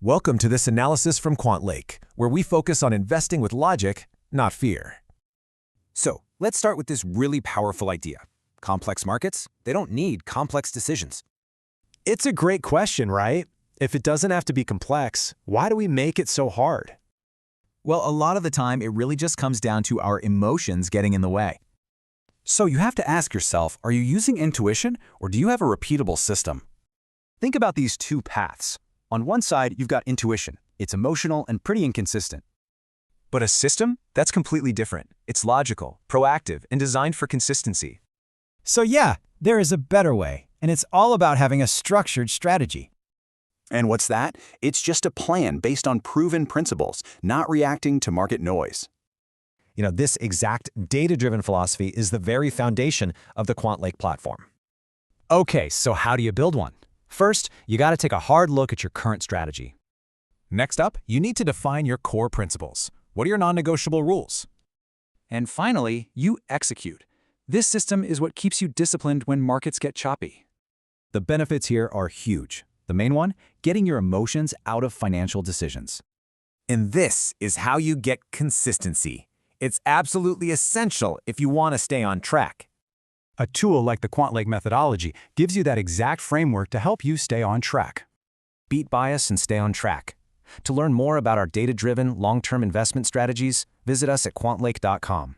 Welcome to this analysis from Quant Lake, where we focus on investing with logic, not fear. So, let's start with this really powerful idea. Complex markets, they don't need complex decisions. It's a great question, right? If it doesn't have to be complex, why do we make it so hard? Well, a lot of the time, it really just comes down to our emotions getting in the way. So you have to ask yourself, are you using intuition or do you have a repeatable system? Think about these two paths. On one side, you've got intuition. It's emotional and pretty inconsistent. But a system? That's completely different. It's logical, proactive, and designed for consistency. So yeah, there is a better way, and it's all about having a structured strategy. And what's that? It's just a plan based on proven principles, not reacting to market noise. This exact data-driven philosophy is the very foundation of the Quant Lake platform. Okay, so how do you build one? First, you got to take a hard look at your current strategy. Next up, you need to define your core principles. What are your non-negotiable rules? And finally, you execute. This system is what keeps you disciplined when markets get choppy. The benefits here are huge. The main one, getting your emotions out of financial decisions. And this is how you get consistency. It's absolutely essential if you want to stay on track. A tool like the Quant Lake methodology gives you that exact framework to help you stay on track. Beat bias and stay on track. To learn more about our data-driven, long-term investment strategies, visit us at quantlake.com.